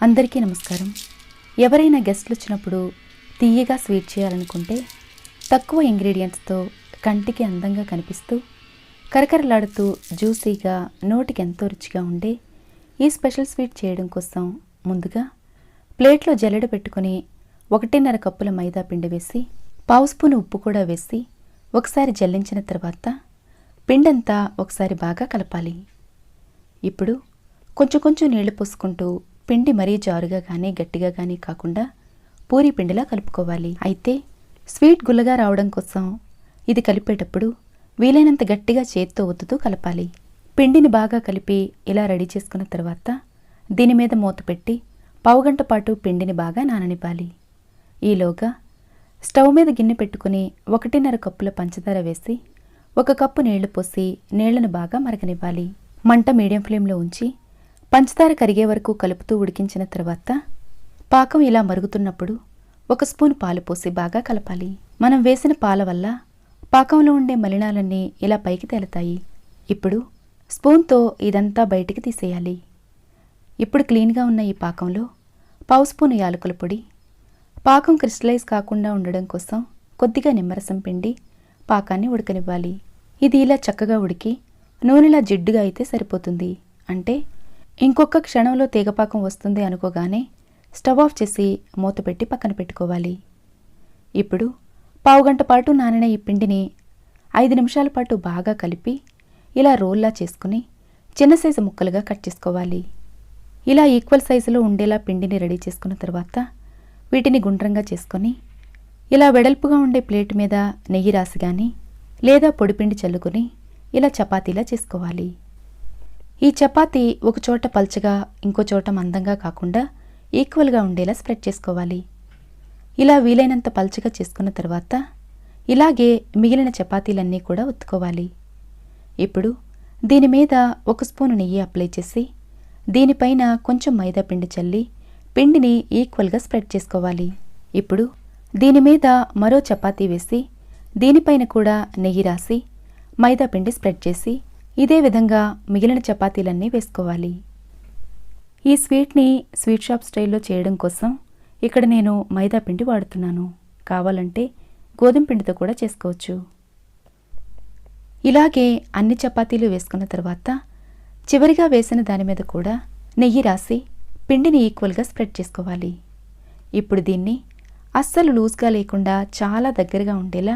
అందరికీ నమస్కారం. ఎవరైనా గెస్ట్లు వచ్చినప్పుడు తీయగా స్వీట్ చేయాలనుకుంటే తక్కువ ఇంగ్రీడియంట్స్తో కంటికి అందంగా కనిపిస్తూ కరకరలాడుతూ జ్యూసీగా నోటికి ఎంతో రుచిగా ఉండే ఈ స్పెషల్ స్వీట్ చేయడం కోసం ముందుగా ప్లేట్లో జల్లెడ పెట్టుకొని 1.5 కప్పుల మైదా పిండి వేసి 1/2 స్పూన్ ఉప్పు కూడా వేసి ఒకసారి జల్లించిన తర్వాత పిండంతా ఒకసారి బాగా కలపాలి. ఇప్పుడు కొంచెం నీళ్లు పోసుకుంటూ పిండి మరీ జారుగా కానీ గట్టిగా కానీ కాకుండా పూరీ పిండిలా కలుపుకోవాలి. అయితే స్వీట్ గుల్లగా రావడం కోసం ఇది కలిపేటప్పుడు వీలైనంత గట్టిగా చేత్తో ఒత్తుతూ కలపాలి. పిండిని బాగా కలిపి ఇలా రెడీ చేసుకున్న తర్వాత దీని మీద మూత పెట్టి 1/2 గంట పాటు పిండిని బాగా నాననివ్వాలి. ఈలోగా స్టవ్ మీద గిన్నె పెట్టుకుని 1.5 కప్పుల పంచదార వేసి 1 కప్పు నీళ్లు పోసి నీళ్లను బాగా మరగనివ్వాలి. మంట మీడియం ఫ్లేమ్లో ఉంచి పంచదార కరిగే వరకు కలుపుతూ ఉడికించిన తర్వాత పాకం ఇలా మరుగుతున్నప్పుడు 1 స్పూన్ పాలు పోసి బాగా కలపాలి. మనం వేసిన పాల వల్ల పాకంలో ఉండే మలినాలన్నీ ఇలా పైకి తేలుతాయి. ఇప్పుడు స్పూన్తో ఇదంతా బయటికి తీసేయాలి. ఇప్పుడు క్లీన్గా ఉన్న ఈ పాకంలో 1/2 స్పూన్ యాలకుల పొడి, పాకం క్రిస్టలైజ్ కాకుండా ఉండడం కోసం కొద్దిగా నిమ్మరసం పిండి పాకాన్ని ఉడకనివ్వాలి. ఇది ఇలా చక్కగా ఉడికి నూనెలా జిడ్డుగా అయితే సరిపోతుంది. అంటే ఇంకొక క్షణంలో తీగపాకం వస్తుంది అనుకోగానే స్టవ్ ఆఫ్ చేసి మూత పెట్టి పక్కన పెట్టుకోవాలి. ఇప్పుడు 1/2 గంట పాటు నానిన ఈ పిండిని 5 నిమిషాల పాటు బాగా కలిపి ఇలా రోల్లా చేసుకుని చిన్న సైజు ముక్కలుగా కట్ చేసుకోవాలి. ఇలా ఈక్వల్ సైజులో ఉండేలా పిండిని రెడీ చేసుకున్న తర్వాత వీటిని గుండ్రంగా చేసుకొని ఇలా వెడల్పుగా ఉండే ప్లేట్ మీద నెయ్యి రాసి కానీ లేదా పొడిపిండి చల్లుకొని ఇలా చపాతీలా చేసుకోవాలి. ఈ చపాతీ ఒక చోట పల్చగా ఇంకో చోట మందంగా కాకుండా ఈక్వల్గా ఉండేలా స్ప్రెడ్ చేసుకోవాలి. ఇలా వీలైనంత పల్చగా చేసుకున్న తర్వాత ఇలాగే మిగిలిన చపాతీలన్నీ కూడా ఒత్తుకోవాలి. ఇప్పుడు దీని మీద 1 స్పూను నెయ్యి అప్లై చేసి దీనిపైన కొంచెం మైదా పిండి చల్లి పిండిని ఈక్వల్గా స్ప్రెడ్ చేసుకోవాలి. ఇప్పుడు దీని మీద మరో చపాతీ వేసి దీనిపైన కూడా నెయ్యి రాసి మైదా పిండి స్ప్రెడ్ చేసి ఇదే విధంగా మిగిలిన చపాతీలన్నీ వేసుకోవాలి. ఈ స్వీట్ని స్వీట్ షాప్ స్టైల్లో చేయడం కోసం ఇక్కడ నేను మైదా పిండి వాడుతున్నాను. కావాలంటే గోధుమ పిండితో కూడా చేసుకోవచ్చు. ఇలాగే అన్ని చపాతీలు వేసుకున్న తర్వాత చివరిగా వేసిన దాని మీద కూడా నెయ్యి రాసి పిండిని ఈక్వల్గా స్ప్రెడ్ చేసుకోవాలి. ఇప్పుడు దీన్ని అస్సలు లూజ్గా లేకుండా చాలా దగ్గరగా ఉండేలా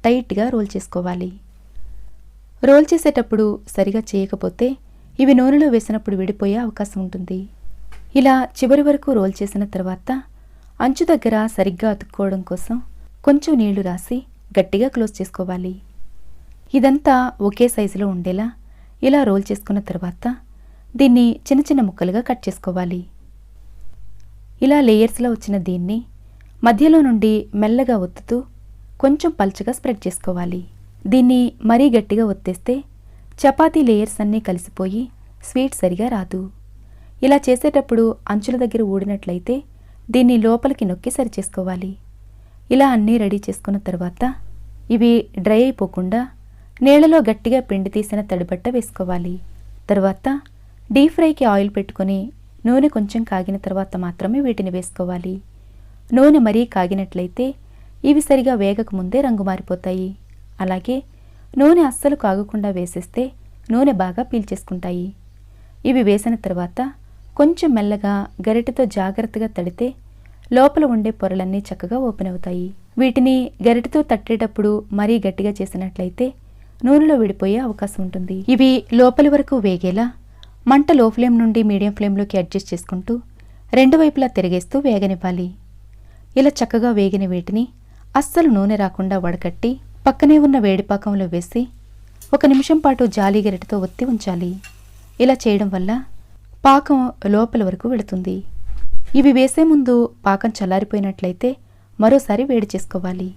టైట్గా రోల్ చేసుకోవాలి. రోల్ చేసేటప్పుడు సరిగా చేయకపోతే ఇవి నూనెలో వేసినప్పుడు విడిపోయే అవకాశం ఉంటుంది. ఇలా చివరి వరకు రోల్ చేసిన తర్వాత అంచు దగ్గర సరిగ్గా అతుక్కోవడం కోసం కొంచెం నీళ్లు రాసి గట్టిగా క్లోజ్ చేసుకోవాలి. ఇదంతా ఒకే సైజులో ఉండేలా ఇలా రోల్ చేసుకున్న తర్వాత దీన్ని చిన్న చిన్న ముక్కలుగా కట్ చేసుకోవాలి. ఇలా లేయర్స్లో వచ్చిన దీన్ని మధ్యలో నుండి మెల్లగా ఒత్తుతూ కొంచెం పల్చగా స్ప్రెడ్ చేసుకోవాలి. దీన్ని మరీ గట్టిగా ఒత్తేస్తే చపాతీ లేయర్స్ అన్నీ కలిసిపోయి స్వీట్ సరిగా రాదు. ఇలా చేసేటప్పుడు అంచుల దగ్గర ఊడినట్లయితే దీన్ని లోపలికి నొక్కి సరిచేసుకోవాలి. ఇలా అన్నీ రెడీ చేసుకున్న తర్వాత ఇవి డ్రై అయిపోకుండా నీళ్లలో గట్టిగా పిండి తీసిన తడిబట్ట వేసుకోవాలి. తర్వాత డీప్ ఫ్రైకి ఆయిల్ పెట్టుకొని నూనె కొంచెం కాగిన తర్వాత మాత్రమే వీటిని వేసుకోవాలి. నూనె మరీ కాగినట్లయితే ఇవి సరిగా వేగక ముందే రంగు మారిపోతాయి. అలాగే నూనె అస్సలు కాగకుండా వేసేస్తే నూనె బాగా పీల్చేసుకుంటాయి. ఇవి వేసిన తర్వాత కొంచెం మెల్లగా గరిటెతో జాగ్రత్తగా తడితే లోపల ఉండే పొరలన్నీ చక్కగా ఓపెన్ అవుతాయి. వీటిని గరిటెతో తట్టేటప్పుడు మరీ గట్టిగా చేసినట్లయితే నూనెలో విడిపోయే అవకాశం ఉంటుంది. ఇవి లోపలి వరకు వేగేలా మంట లో ఫ్లేమ్ నుండి మీడియం ఫ్లేమ్లోకి అడ్జస్ట్ చేసుకుంటూ 2 వైపులా తిరిగేస్తూ వేగనివ్వాలి. ఇలా చక్కగా వేగిన వీటిని అస్సలు నూనె రాకుండా వడకట్టి పక్కనే ఉన్న వేడిపాకంలో వేసి 1 నిమిషం పాటు జాలి గరిటెతో ఒత్తి ఉంచాలి. ఇలా చేయడం వల్ల పాకం లోపల వరకు వెళుతుంది. ఇవి వేసే ముందు పాకం చల్లారిపోయినట్లయితే మరోసారి వేడి చేసుకోవాలి.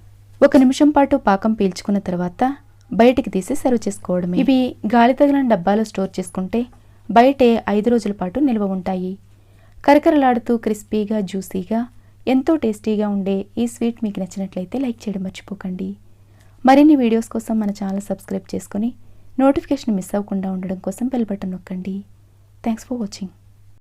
1 నిమిషం పాటు పాకం పీల్చుకున్న తర్వాత బయటికి తీసి సర్వ్ చేసుకోవడమే. ఇవి గాలి తగిలిన డబ్బాలో స్టోర్ చేసుకుంటే బయటే 5 రోజుల పాటు నిల్వ ఉంటాయి. కరకరలాడుతూ క్రిస్పీగా జ్యూసీగా ఎంతో టేస్టీగా ఉండే ఈ స్వీట్ మీకు నచ్చినట్లయితే లైక్ చేయడం మర్చిపోకండి. మరిన్ని వీడియోస్ కోసం మన ఛానల్ సబ్స్క్రైబ్ చేసుకొని నోటిఫికేషన్ మిస్ అవ్వకుండా ఉండడం కోసం బెల్ బటన్ నొక్కండి. Thanks for watching.